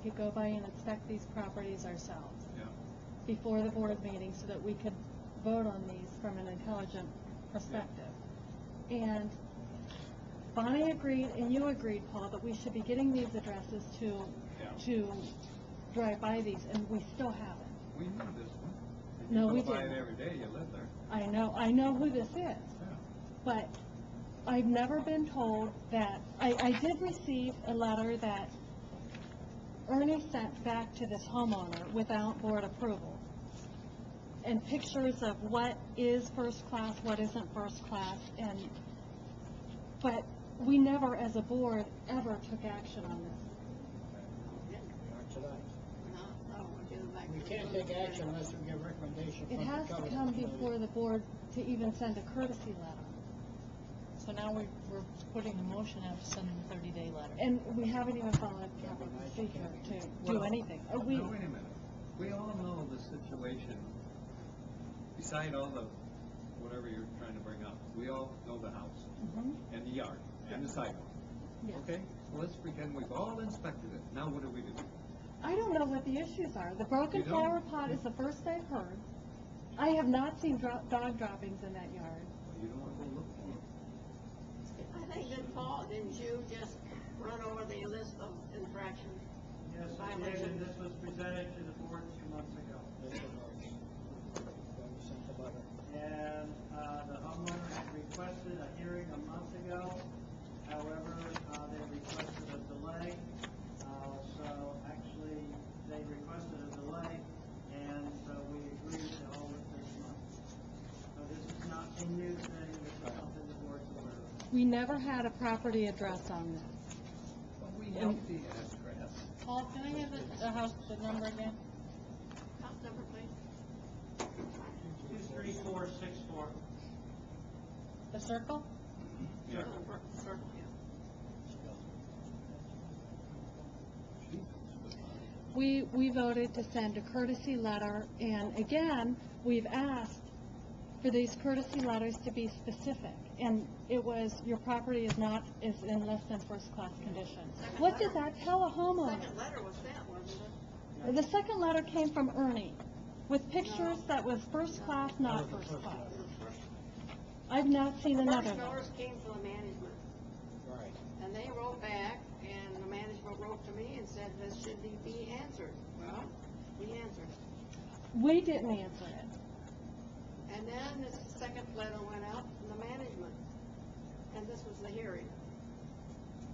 we could go by and inspect these properties ourselves Yeah. before the board meeting so that we could vote on these from an intelligent perspective. And Bonnie agreed, and you agreed, Paul, that we should be getting these addresses to drive by these, and we still haven't. We knew this one. And No, you we go by didn't. it every day. You live there. I know who this is, but I've never been told that. I did receive a letter that Ernie sent back to this homeowner without board approval, and pictures of what is first class, what isn't first class, but we never, as a board, ever took action on this. We can't take action unless we get a recommendation from It the has to covenant come committee. before the board to even send a courtesy letter. So now we're putting a motion out to send them a 30-day letter. And we haven't even followed proper procedure to do anything. Now, wait a minute. We all know the situation. Beside all the whatever you're trying to bring up, we all know the house and the yard and the sidewalk. Yes. Okay? So let's pretend we've all inspected it. Now what do we do? I don't know what the issues are. The broken You don't? flower pot is the first I've heard. I have not seen dog droppings in that yard. You don't want to go look for them. I think that Paul, didn't you just run over the list of infractions? Yes, I did, and this was presented to the board 2 months ago. And the homeowner had requested a hearing a month ago. However, they requested a delay. So actually, they requested a delay, and so we agreed to hold it this month. So this is not a new thing. This is something the board's aware of. We never had a property address on this. Well, we have the address. Paul, can I have the house, the number again? House number, please. 23464. The circle? Yeah. Circle, yeah. We voted to send a courtesy letter, and again, we've asked for these courtesy letters to be specific. And it was, your property is in less than first class condition. What does that tell a homeowner? Second letter was sent, wasn't it? The second letter came from Ernie with pictures that was first class, not first class. I've not seen another First one. notice came from the management, Right. and they wrote back, and the management wrote to me and said this should be answered. Well, we answered it. We didn't answer it. And then the second letter went out from the management, and this was the hearing.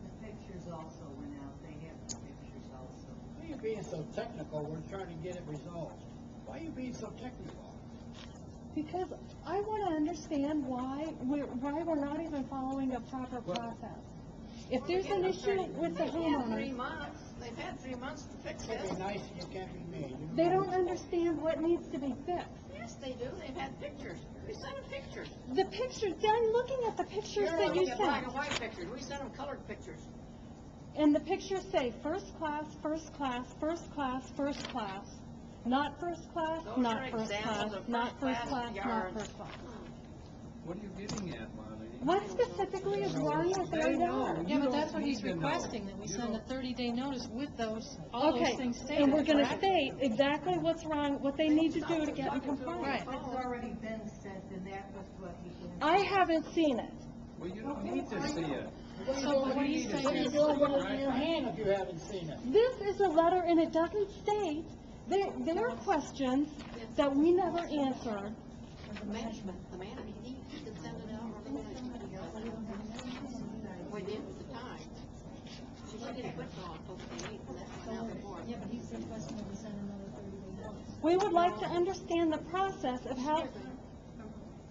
The pictures also went out, they have the pictures also. Why are you being so technical? We're trying to get it resolved. Why are you being so technical? Because I want to understand why we're not even following a proper process. If there's an issue with the They've had 3 homeowner, months. They've had 3 months to fix Can't this. be nice, you can't be mean. You they know don't understand what needs to be fixed. Yes, they do. They've had pictures. We sent them pictures. The pictures, I'm looking at the pictures that you We got black sent. and white pictures. We sent them colored pictures. And the pictures say first class, first class, first class, first class. Not first class, Those not are first class, examples of not first first-class class, not yards. first class. What are you getting at, Marlene? What specifically is wrong with their They know. yard? Yeah, You but that's don't what he's need to know. requesting, that we You send a don't- 30-day notice with all those Okay, things stated. and we're going to correct? state exactly what's wrong, what they need to do to get in compliance. Right. It's already been sent, and that was what he did. I haven't seen it. Well, you don't need to see it. What are you So doing? what he's What are saying you is- doing with it in your hand if you haven't seen it? This is a letter, and it doesn't state, there are questions that we never answered. The management, he can send it out or the management. We did at the time. She didn't put it on October 8th, and that went out before. Yeah, but he's requesting that we send another 30-day notice. We would like to understand the process of how,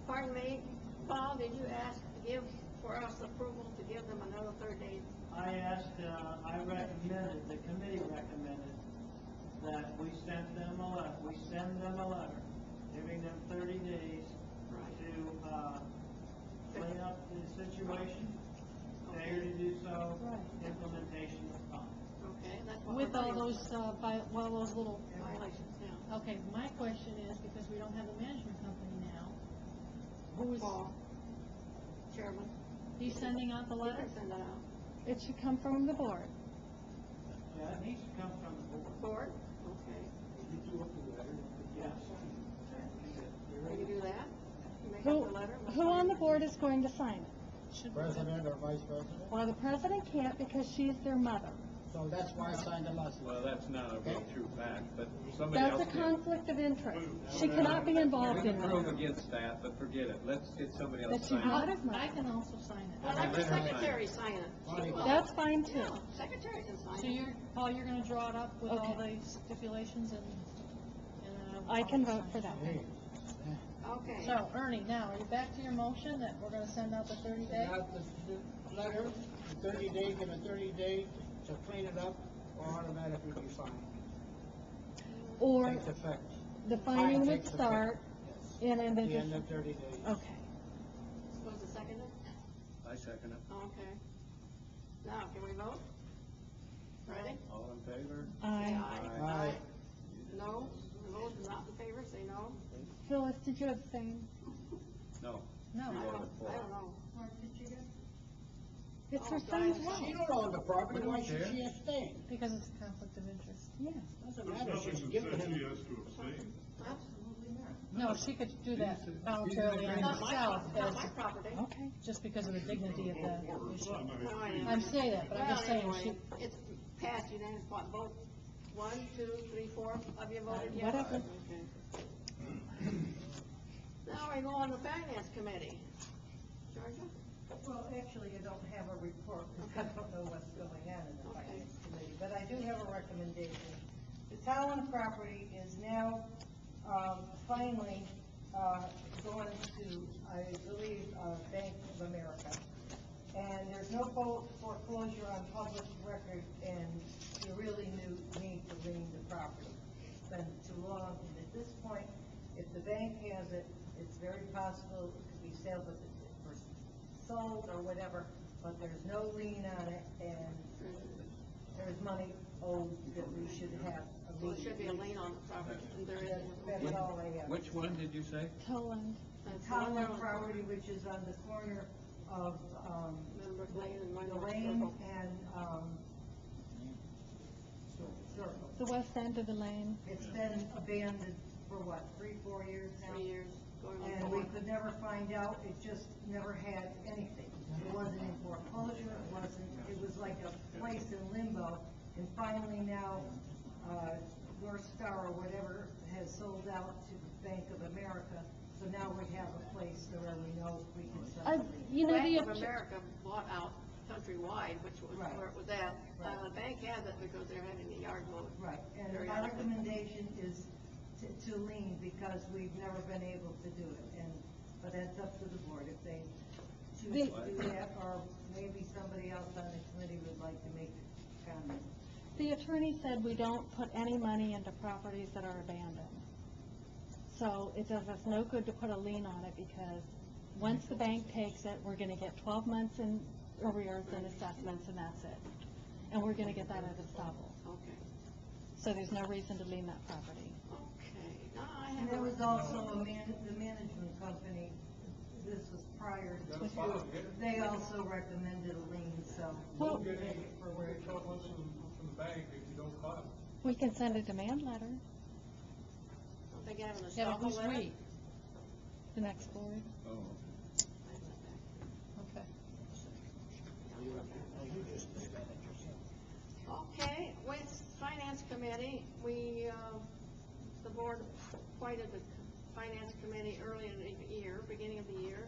Pardon me, Paul, did you ask to give, for us approval to give them another 30 days? I asked, I recommended, the committee recommended that we send them a letter, giving them 30 days to clean up the situation, failure to do so, implementation of fines. Okay, that's what With we're all doing. those little, Violations, yeah. okay, my question is, because we don't have a management company now, who is, Paul, Chairman, he's sending out the you letter? can send that out. it should come from the board. Yeah, it needs to come from the board is going to sign it. President or vice president? Well, the president can't because she's their mother. So that's why I signed the last one. Well, that's not a real true fact, but somebody That's else a can. conflict of interest. She cannot be involved We in can prove that. against that, but forget it. Let's get somebody else But to she's sign not it. his mother. I can also sign it. Well, let the Let her sign it. secretary sign it. She will. That's fine too. Yeah, secretary can sign So it. you're, Paul, you're gonna draw it up with all Okay. the stipulations and I can I'll vote for that. Hey, Okay. So, Ernie, now, are you back to your motion that we're gonna send out the 30-day? Not the letter, the 30 days, give a 30 days to clean it up, or automatically be fined. Or Takes effect. the fining would Takes effect. start in an At the end addition. of 30 days. Okay. Supposed to second it? I second it. Okay. Now, can we vote? Ready? All in favor? Say Aye. Aye. No? The vote is not in favor, say no. Phyllis, did you abstain? No. No. She I voted don't, for I it. don't know. It's Oh, her guys. son's She house. don't own the property, We why don't should care. she abstain? Because it's a conflict of interest. Yes. Doesn't There's matter, nothing she's that giving says she him. has to abstain. Absolutely No, she could do that She's- voluntarily on she's Not my, herself, not my as, property. Okay. just because of the dignity of Vote for her. the It's issue. not nice. No, I am. I'm saying that, but I'm just saying, Well, she, anyway, it's passed unanimous vote. 1, 2, 3, 4 of you voted yes? Whatever. Okay. Now we go on the finance committee. Georgia? Well, actually, I don't have a report, because I don't know what's going on in the Okay. finance committee, but I do have a recommendation. The Toland property is now, finally, going to, I believe, Bank of America. And there's no foreclosure on public record, and you really need to lien the property. It's been too long, and at this point, if the bank has it, it's very possible it could be sold or whatever, but there's no lien on it, and there's money owed that we should have a Well, lien. it should be a lien on the property, and there That's, is. that's all I have. Which one did you say? Toland. That's Toland one property, which is on the corner of, Member Lane and the Minor lane Circle. and, Circle. The west end of the lane. It's been abandoned for what, 3-4 years now? 3 years, going on And we 4. could never find out, it just never had anything. It wasn't in foreclosure, it was like a place in limbo. And finally now, North Star or whatever has sold out to Bank of America. So now we have a place where we know we can sell. You know, Bank of the, America bought out Countrywide, which was Right. where it was at. Right. The bank has it because they're having the yard mowed. Right, and my periodically. recommendation is to lien, because we've never been able to do it, but that's up to the board, if they choose to do that, or maybe somebody else on the committee would like to make a comment. the attorney said we don't put any money into properties that are abandoned. So it does us no good to put a lien on it, because once the bank takes it, we're gonna get 12 months in arrears and assessments, and that's it. And we're gonna get that at estoppel. Okay, So there's no reason to lien that property. okay, now I And have there a, was also the management company, this was prior to, they also recommended a lien, so. Well- we'll take it for where it's from the bank if you don't file. We can send a demand letter, don't think I have an yeah, but who's estoppel letter? we? the next board. Oh. Okay. Okay, with finance committee, we, the board appointed the finance committee early in the year, beginning of the year.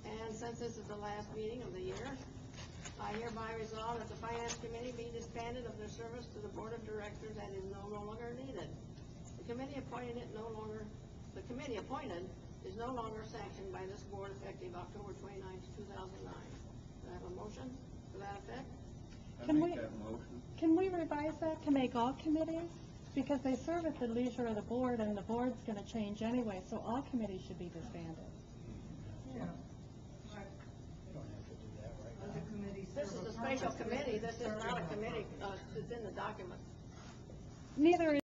And since this is the last meeting of the year, I hereby resolve that the finance committee be disbanded of their service to the board of directors and is no longer needed. The committee appointed is no longer sanctioned by this board effective October 29th, 2009. Do I have a motion to that effect? I Can make we- that motion. Can we revise that to make all committees? Because they serve at the leisure of the board, and the board's gonna change anyway, so all committees should be disbanded. Yeah. Right. You don't have to do that right now. Other committees This serve is a purpose. special committee, this is not a Serving committee, it's in the document. Neither